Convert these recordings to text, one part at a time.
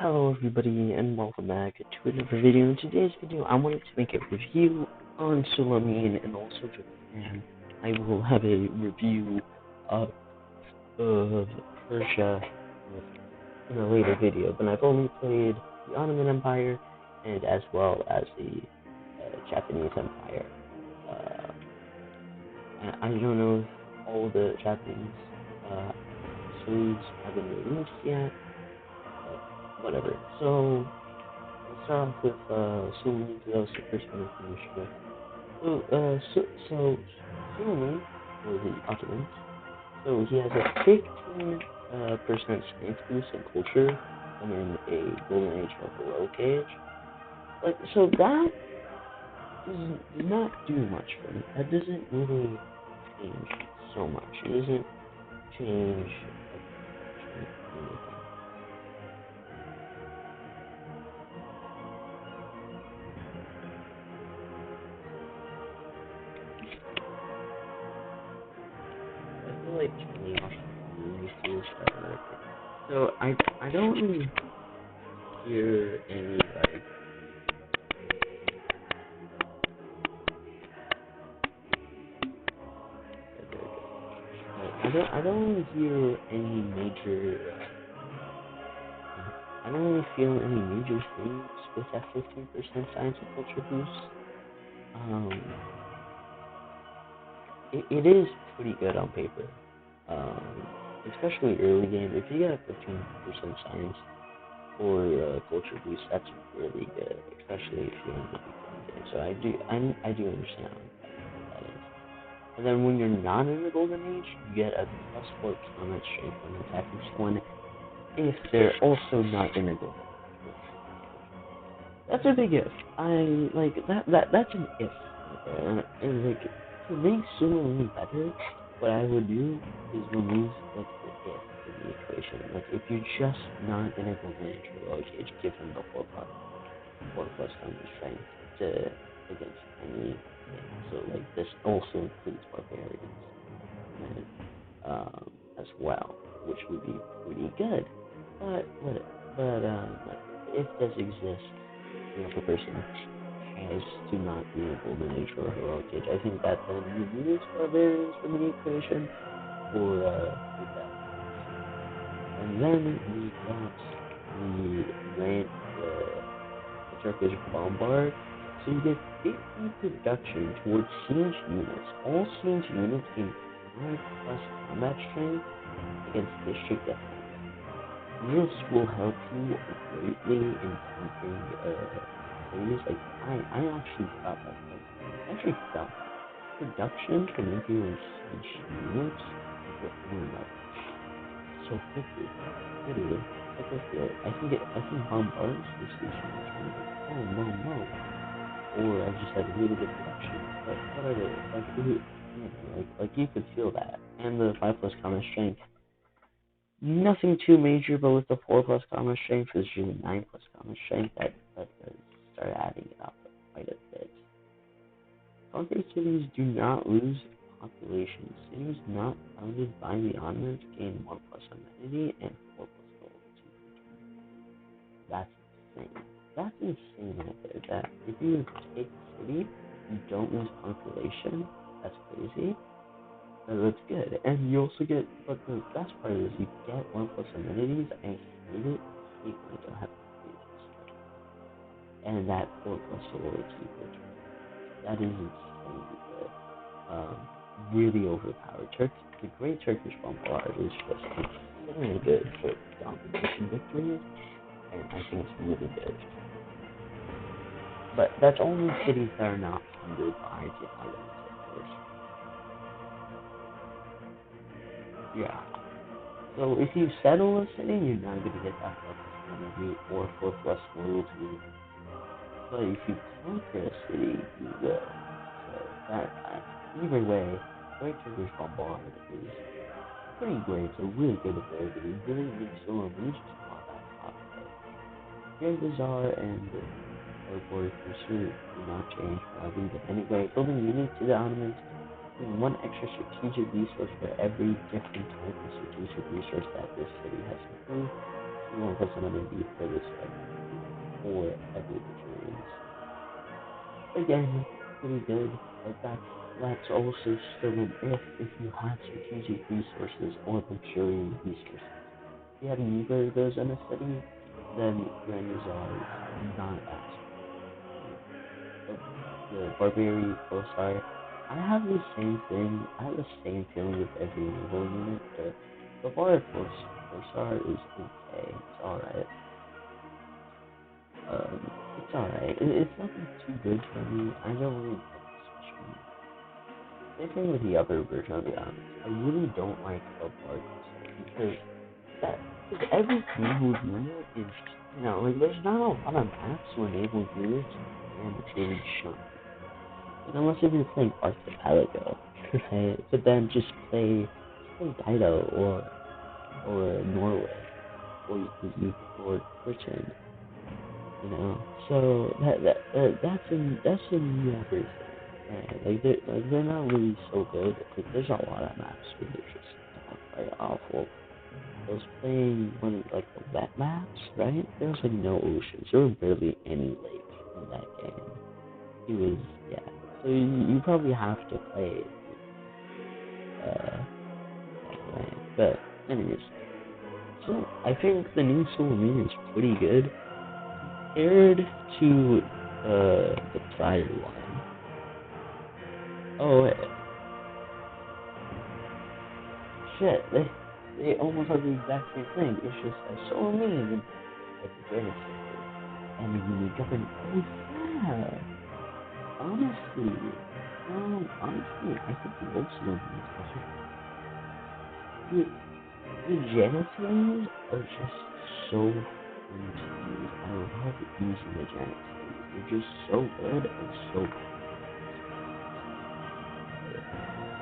Hello everybody and welcome back to another video. In today's video I wanted to make a review on Sulamine and also Japan. I will have a review of Persia in a later video, but I've only played the Ottoman Empire and as well as the Japanese Empire. I don't know if all the Japanese episodes have been released yet. Whatever. So we'll start off with Suleiman, because that was the first one I finished with. So Suleiman was the Ottomans. So he has a 15% strength boost in culture and in a golden age or heroic age. So that does not do much for me. That doesn't really change so much. It doesn't change anything. I feel like turning off the noise better. So I don't really hear any I don't really hear any major I don't really feel any major things with that 15% science and culture boost. It is pretty good on paper. Especially early game. If you get a 15% science or culture boost, that's really good, especially if you're in the beginning game. So I do understand what that is. And then when you're not in the golden age, you get a +4 combat strength when attacking someone if they're also not in the golden age. That's a big if. I like that's an if. And like to make Suleiman better, what I would do is remove like the if in the equation. Like if you're just not in a golden age or heroic age, give him the 4+ combat strength to against any. So like this also includes barbarians and as well, which would be pretty good. But if does exist, if a person has to not be a golden age or a heroic age, I think that then removes barbarians from the equation for that. And then we got the Turkish bombard. So you get 50 production towards siege units. All siege units gain 5+ combat strength against district defense. This will help you greatly in conquering areas. Like I actually thought production for making those siege units were so quickly. Literally. I think bombards the siege units boom. Or I just had really good production. But whatever, like you could feel that. And the 5+ combat strength. Nothing too major, but with the 4+ combat strength, there's usually 9+ combat strength that does start adding it up quite a bit. Conquered cities do not lose population. Cities not founded by the Ottomans gain 1+ amenity and 4+ gold. That's insane. That's insane right there. That if you take a city, you don't lose population. That's crazy. That's good. And you also get, but the best part is you get 1+ amenities. I hate it. I hate when I don't have amenities. And that 4+ loyalty, that is insanely good. Really overpowered. The Great Turkish Bombard is just insanely good for domination victories, and I think it's really good. But that's only cities that are not funded by the Ottomans, of course. Yeah. So if you settle a city, you're not going to get that 4+ energy or 4+ loyalty. But if you conquer a city, you will. So either way, Great Turkish Bombard is pretty great. It's a really good ability. Really makes Suleiman just on that top edge. Very bizarre and airport pursuit do not change, but I'll leave it anyway. Building unique to the Ottomans. One extra strategic resource for every different type of strategic resource that this city has improved. because I'm gonna be for this for every Victorians. Again, pretty good, but that's also still an if you have strategic resources or luxury resources. If you have neither of those in a city, then Granizar is not as the Barbary Fossar. I have the same thing. I have the same feeling with every naval unit. The Barbary Fossar is okay. It's alright. It's alright. It's nothing too good for me. I don't really like the special unit. Same thing with the other version of the islands. I really don't like a Bard because that because every naval unit is like there's not a lot of maps where naval units can really shine. Like unless if you're playing Archipelago, right? But then just play Dido or Norway or Britain, So that's another thing, right? Like they're not really so good. Like there's a lot of maps where they're just downright awful. I was playing one of like the wet maps, right? There was like no oceans. There were barely any lakes in that game. Yeah. So you probably have to play that way. But anyways, so I think the new Soul Moon is pretty good compared to the prior one. Oh shit, they almost have the exact same thing. It's just a Soul Moon and like the Janissaries and a unique government. Oh yeah. Honestly, I think the old Soul Moon is also dude. The Janissaries are just so fun to use. I love using the Janissaries. They're just so good and so compact.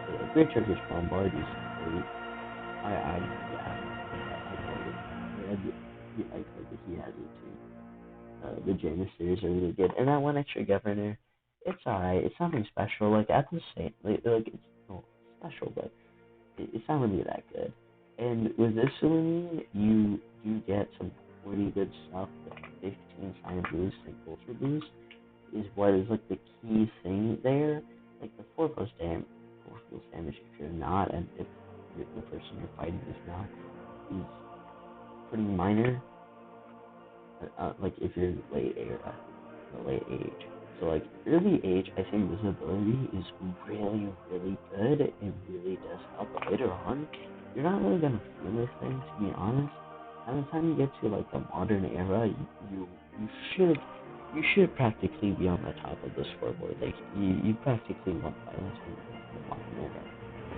But yeah, Great Turkish Bombard is great. Yeah, I called it. I called it. He has it too. The Janissaries are really good, and that one extra governor, it's alright. It's nothing special. Like at the same, like it's not special, but it's not really that good. And with this one, you do get some pretty good stuff. The 15 sign boost and culture boost is what is like the key thing there. Like the 4 plus damage if you're not, and if the person you're fighting is not, is pretty minor. Like if you're late era, late age. So like early age, I think visibility is really, really good. It really does help. But later on, you're not really gonna feel this thing, to be honest. By the time you get to like the modern era, you should you should practically be on the top of the scoreboard. Like you practically want violence when you get to the modern era.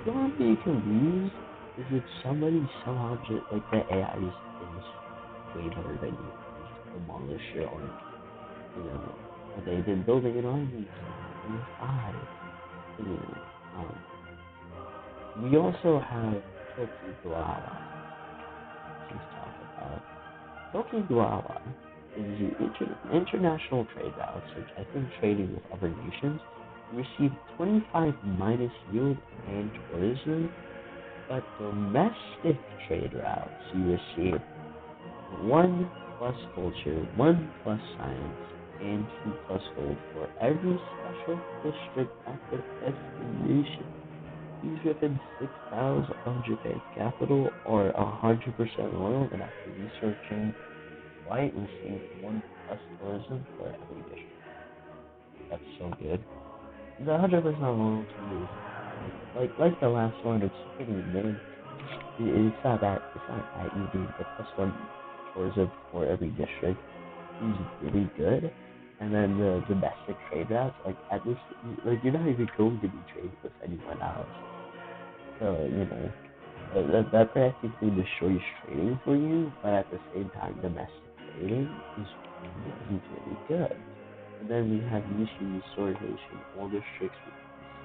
The only thing you can lose is if somebody somehow just like the AI is way better than you and just demolish your army. You know, they've been building an army since 25. Anyway, we also have Tokugawa to talk about. Tokugawa is the international trade routes, which I think trading with other nations, receive 25 minus yield and tourism, but domestic trade routes you receive 1 plus culture, 1 plus science, and 2 plus gold for every special district at the destination. These within 6 miles of Japan's capital are 100% loyal, and after researching flight, receive 1 plus tourism for every district. That's so good. The 100% loyalty is like the last one. It's pretty mid. It's not that easy. The plus 1 tourism for every district is really good. And then the domestic trade routes, like at this, like you're not even going to be trading with anyone else. So that practically destroys trading for you. But at the same time, domestic trading is really really good. And then we have mission restoration. All districts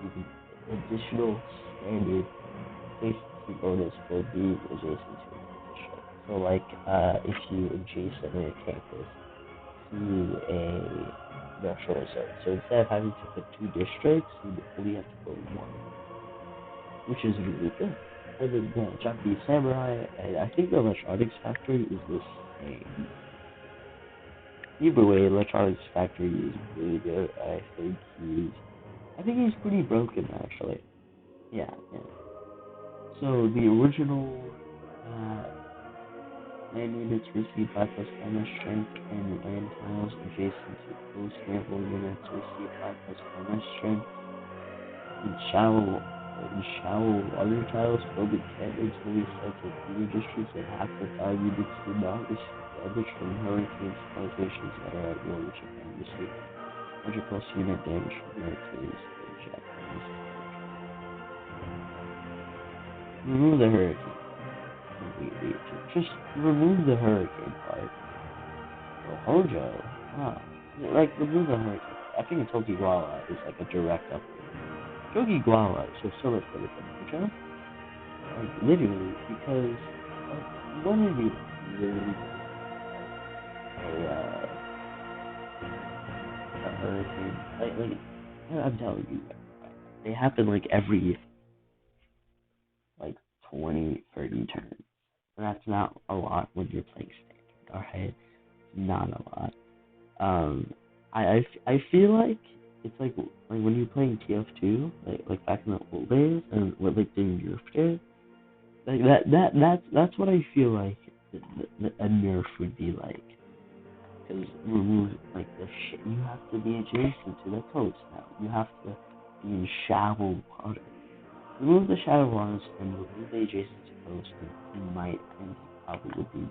receiving additional standard efficiency bonus for being adjacent to another district. So like if you adjacent a campus to a industrial zone. So instead of having to put 2 districts, you only have to put one, which is really good. And then the Japanese Samurai, and I think the electronics factory is this Hey, either way, Electronics Factory is really good. I think he's pretty broken actually. Yeah, yeah. So the original uh, land units receive 5 plus damage strength, and land tiles adjacent to close naval units receive 5 plus damage strength. In shallow water tiles filled with cannons fully set to theater districts and half the tile units do not receive damage from hurricanes. Civilizations that are at war with Japan receive 100 plus unit damage from hurricanes and Japanese territory. Remove the hurricane. Just remove the hurricane part. Oh, Hojo. Wow. Like, remove the hurricane. I think Tokigawa is like a direct upgrade. Tokigawa is just so much better than Hojo. Like, literally, because, like, what did you really a hurricane? I'm telling you, they happen, like, every, like, 20, 30 turns. And that's not a lot when you're playing standard, alright? Not a lot. I feel like it's like when you're playing TF2, like back in the old days, and what like they nerfed it, like that's what I feel like a nerf would be like. Because remove like the shit you have to be adjacent to the coast now. You have to be in shallow water. Remove the shallow waters and remove the adjacent to coast, and might and probably would be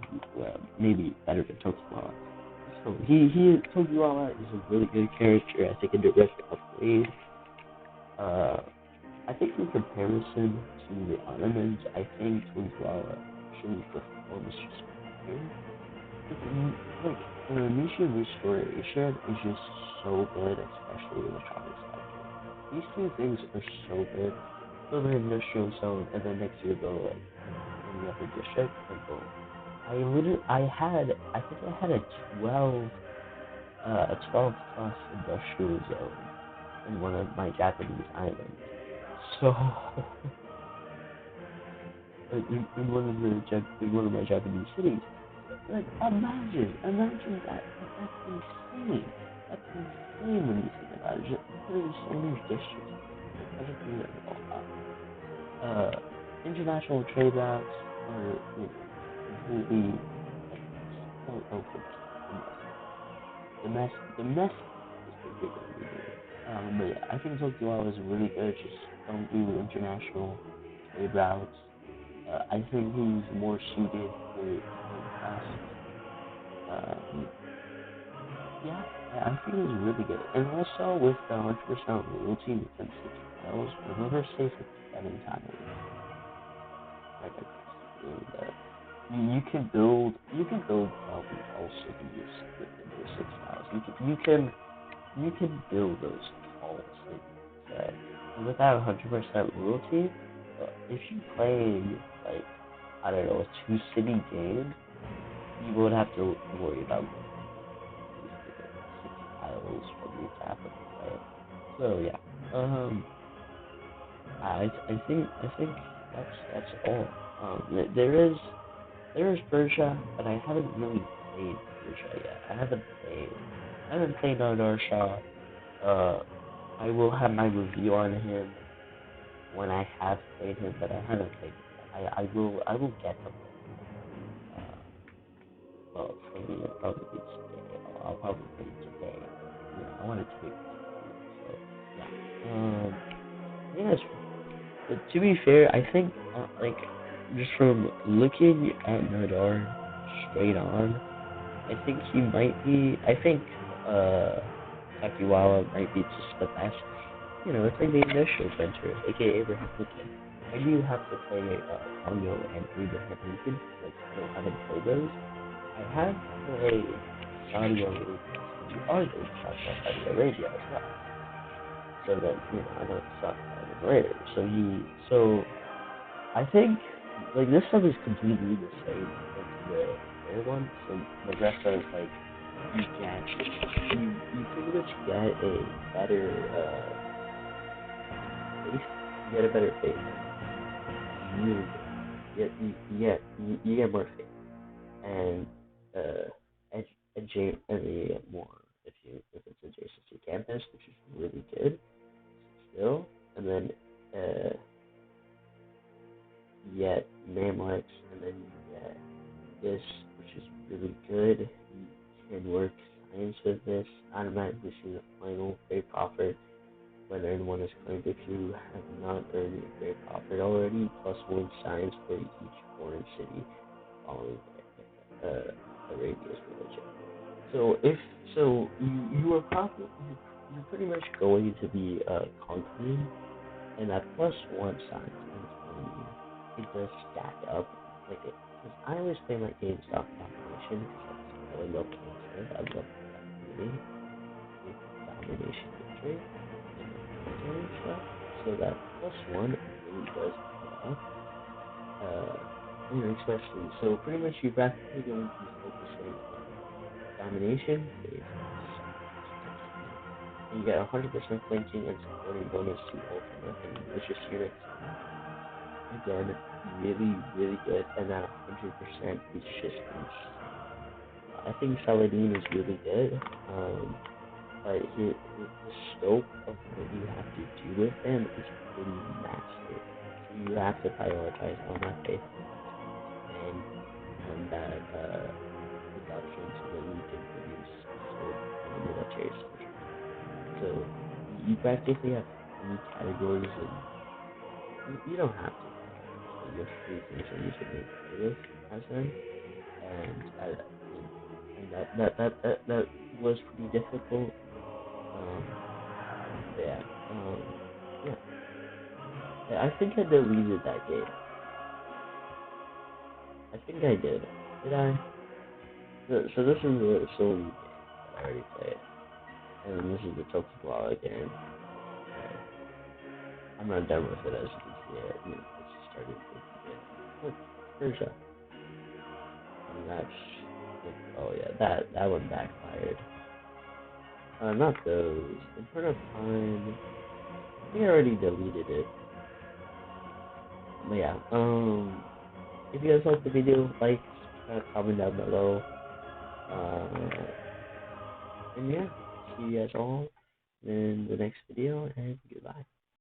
maybe better than Tokugawa. So Tokugawa is a really good character. I think a direct upgrade. I think in comparison to the Ottomans, I think Tokugawa actually performs just better. Like the mission restoration is just so good, especially in the Tropics sector. These two things are so good. Build an industrial zone, and then next year go like any other district, like go. I think I had a 12 plus industrial zone in one of my Japanese islands. So, in one of my Japanese cities, like imagine that. That's insane. That's insane when you think about it. There's so many districts. I just think that international trade routes are completely like okay. The mess is what you're going to be doing. But yeah, I think Tokyo is really good. Just don't do international trade routes. I think he's more suited for conquest. Um, yeah, I think he's really good. And also with the 100% loyalty within 6 tiles, remember save with 7 tiles. Right across. You can build probably all cities within those 6 tiles. You can build those tall cities. And without 100% loyalty, if you play like I don't know a 2 city game, you would have to worry about like 6 tiles from your capital, right? So yeah, I think that's all. There is Persia, but I haven't really played Persia yet. I haven't played Nardar Shah. Uh, I will have my review on him when I have played him, but I haven't played him yet. I will get to play him. Well, for me, it'll probably be today. I'll probably play it today. I want it to be review. So yeah. I think that's But to be fair, I think like just from looking at Nadar straight on, I think he might be. I think Takiwawa might be just the best. It's like the initial venture, aka Abraham Lincoln. I do have to play Congo and Abraham Lincoln because I still haven't played those. I have played Saudi Arabia, so we are going to talk about Saudi Arabia as well. So that I don't suck at him later. So I think like this stuff is completely the same as the other one. So the rest of like you pretty much get a better faith. You get a better faith. Really good. You get more faith, and any more if it's adjacent to campus, which is really good still. And then you get Mamlex, and then you get this, which is really good. You can work science with this, automatically see the final grade profit when everyone is claimed. If you have not earned your grade profit already, plus one science for each foreign city following a radius religion. So if so, you are probably you're pretty much going to be conquering, and that plus one science, I'm telling you, it does stack up like it. Because I always play my games off domination because that's what I love playing with. I love dominating with domination victory and military stuff. So that plus one really does add up. Uh, and especially so pretty much you're practically going to be focusing on domination based science. And you get 100% flanking and supporting bonus to ultimate and malicious units. Again, really, really good. And that 100% is just insane. I think Saladin is really good. But the scope of what you have to do with them is pretty massive. So you have to prioritize on that faithfulness and on that production so that you can produce so many military soldiers. So you practically have three categories, and you don't have to categories, but you have three things that you can really play with as them, and that was pretty difficult. Um, yeah, yeah. I think I deleted that game. I think I did. Did I? So this is the Soul game that I already played, and this is the Tokugawa game. Okay. I'm not done with it, as you can see. I just started at the beginning. Look, Persia. And oh yeah, that one backfired. Not those. In front of time, I think I already deleted it. But yeah, if you guys like the video, like, subscribe, comment down below. Uh, and yeah, see you guys all in the next video, and goodbye.